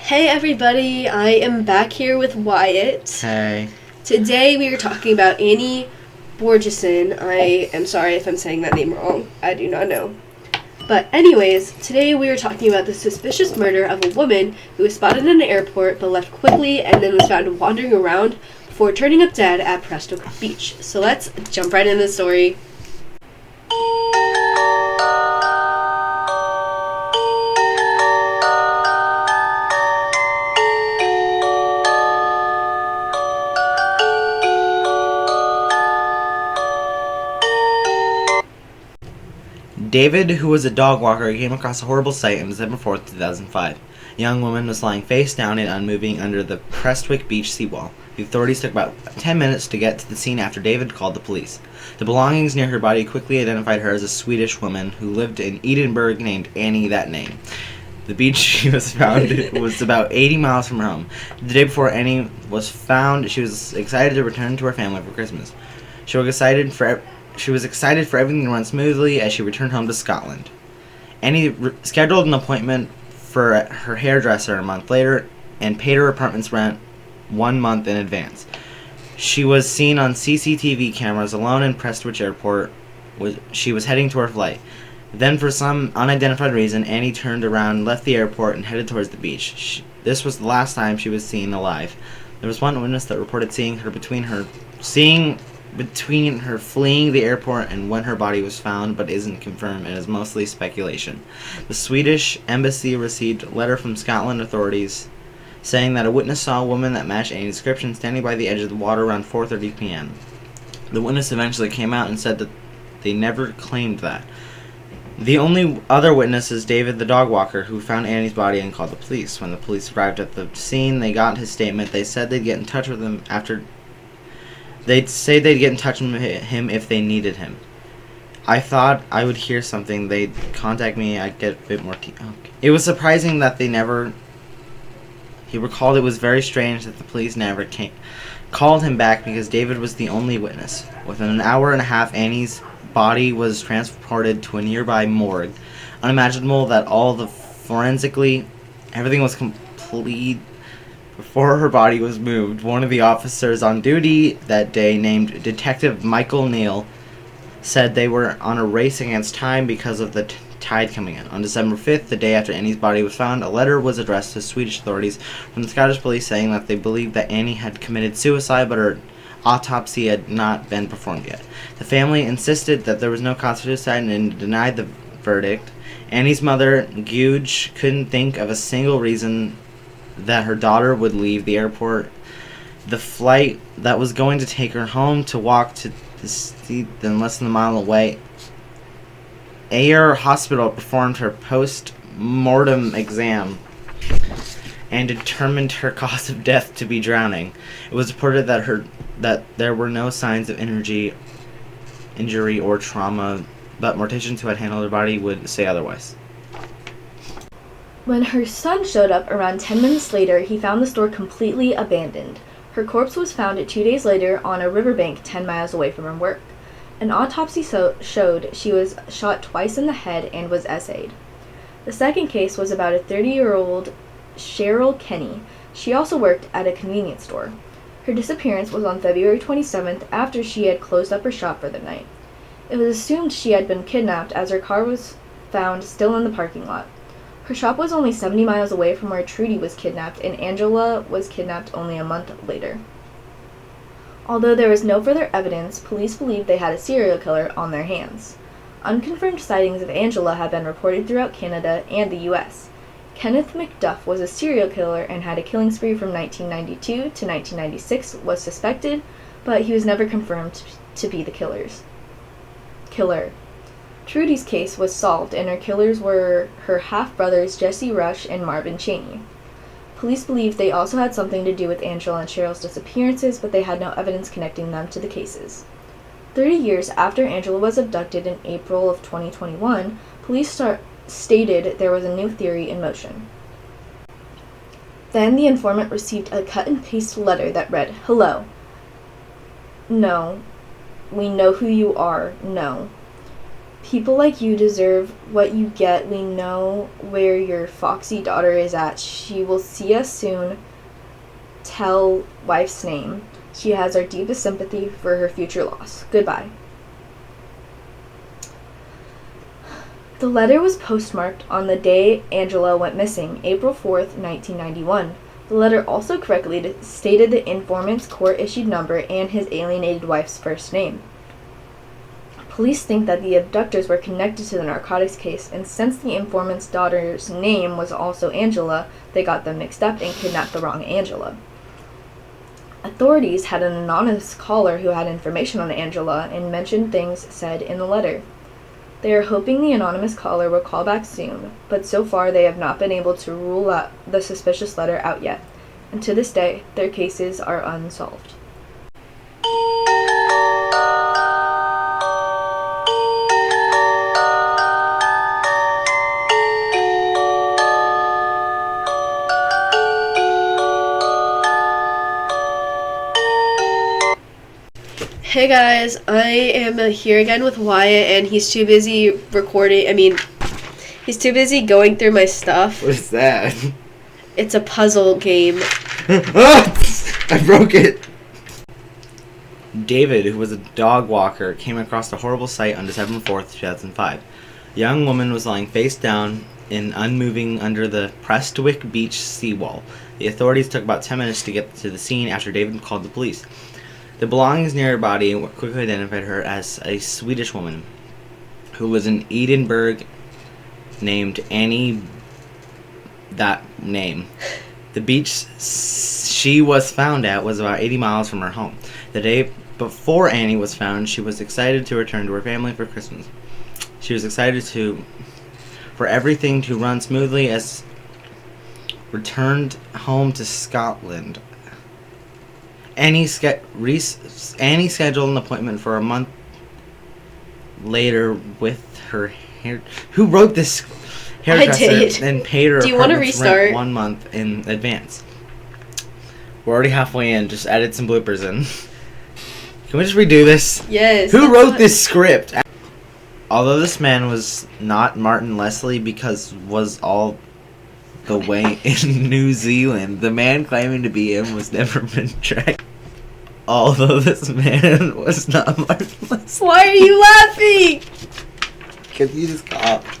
Hey everybody, I am back here with Wyatt. Hey. Today we are talking about Annie Borjesson. I am sorry if I'm saying that name wrong. I do not know. But anyways, today we are talking about the suspicious murder of a woman who was spotted in an airport but left quickly and then was found wandering around before turning up dead at Presto Beach. So let's jump right into the story. David, who was a dog walker, came across a horrible sight on December 4th, 2005. A young woman was lying face down and unmoving under the Prestwick Beach seawall. The authorities took about 10 minutes to get to the scene after David called the police. The belongings near her body quickly identified her as a Swedish woman who lived in Edinburgh named Annie that name. The beach she was found was about 80 miles from her home. The day before Annie was found, she was excited to return to her family for Christmas. She was excited for everything to run smoothly as she returned home to Scotland. Annie scheduled an appointment for her hairdresser a month later and paid her apartment's rent 1 month in advance. She was seen on CCTV cameras alone in Prestwich Airport. She was heading to her flight. Then, for some unidentified reason, Annie turned around, left the airport, and headed towards the beach. This was the last time she was seen alive. There was one witness that reported seeing her between her fleeing the airport and when her body was found, but isn't confirmed and is mostly speculation. The Swedish embassy received a letter from Scotland authorities saying that a witness saw a woman that matched Annie's description standing by the edge of the water around 4:30 p.m. The witness eventually came out and said that they never claimed that. The only other witness is David, the dog walker, who found Annie's body and called the police. When the police arrived at the scene, they got his statement. They said they'd get in touch with him They'd say they'd get in touch with him if they needed him. I thought I would hear something. They'd contact me. I'd get a bit more okay. It was surprising that they never... He recalled it was very strange that the police never called him back because David was the only witness. Within an hour and a half, Annie's body was transported to a nearby morgue. Unimaginable that everything was complete. Before her body was moved, one of the officers on duty that day, named Detective Michael Neal, said they were on a race against time because of the tide coming in. On December 5th, the day after Annie's body was found, a letter was addressed to Swedish authorities from the Scottish police saying that they believed that Annie had committed suicide, but her autopsy had not been performed yet. The family insisted that there was no cause for suicide and denied the verdict. Annie's mother, Guge, couldn't think of a single reason that her daughter would leave the airport. The flight that was going to take her home to walk to the seat than less than a mile away. Ayer Hospital performed her post-mortem exam and determined her cause of death to be drowning. It was reported that there were no signs of injury or trauma, but morticians who had handled her body would say otherwise. When her son showed up around 10 minutes later, he found the store completely abandoned. Her corpse was found 2 days later on a riverbank 10 miles away from her work. An autopsy showed she was shot twice in the head and was essayed. The second case was about a 30-year-old Cheryl Kenny. She also worked at a convenience store. Her disappearance was on February 27th after she had closed up her shop for the night. It was assumed she had been kidnapped as her car was found still in the parking lot. Her shop was only 70 miles away from where Trudy was kidnapped, and Angela was kidnapped only a month later. Although there was no further evidence, police believed they had a serial killer on their hands. Unconfirmed sightings of Angela have been reported throughout Canada and the U.S. Kenneth McDuff was a serial killer and had a killing spree from 1992 to 1996, was suspected, but he was never confirmed to be the killer. Trudy's case was solved, and her killers were her half-brothers Jesse Rush and Marvin Chaney. Police believed they also had something to do with Angela and Cheryl's disappearances, but they had no evidence connecting them to the cases. 30 years after Angela was abducted in April of 2021, police stated there was a new theory in motion. Then the informant received a cut-and-paste letter that read, "Hello. No. We know who you are. No. People like you deserve what you get. We know where your foxy daughter is at. She will see us soon. Tell wife's name. She has our deepest sympathy for her future loss. Goodbye. The letter was postmarked on the day Angela went missing, April 4th, 1991. The letter also correctly stated the informant's court-issued number and his alienated wife's first name. Police think that the abductors were connected to the narcotics case, and since the informant's daughter's name was also Angela, they got them mixed up and kidnapped the wrong Angela. Authorities had an anonymous caller who had information on Angela and mentioned things said in the letter. They are hoping the anonymous caller will call back soon, but so far they have not been able to rule out the suspicious letter out yet, and to this day, their cases are unsolved. Hey guys, I am here again with Wyatt, and he's too busy he's too busy going through my stuff. What is that? It's a puzzle game. I broke it. David, who was a dog walker, came across a horrible sight on December 4th, 2005. A young woman was lying face down and unmoving under the Prestwick Beach seawall. The authorities took about 10 minutes to get to the scene after David called the police. The belongings near her body quickly identified her as a Swedish woman who was in Edinburgh named Annie. That name. The beach she was found at was about 80 miles from her home. The day before Annie was found, she was excited to return to her family for Christmas. She was excited for everything to run smoothly as returned home to Scotland. Annie scheduled an appointment for a month later with her hair. Who wrote this? Hairdresser. I did. And paid her. Do you want to restart? Rent 1 month in advance. We're already halfway in. Just edit some bloopers in. Can we just redo this? Yes. Who wrote this script? Although this man was not Martin Leslie because was all the way in New Zealand, the man claiming to be him was never been tracked. Although this man was not Martin Leslie. Why are you laughing? Because you just coughed.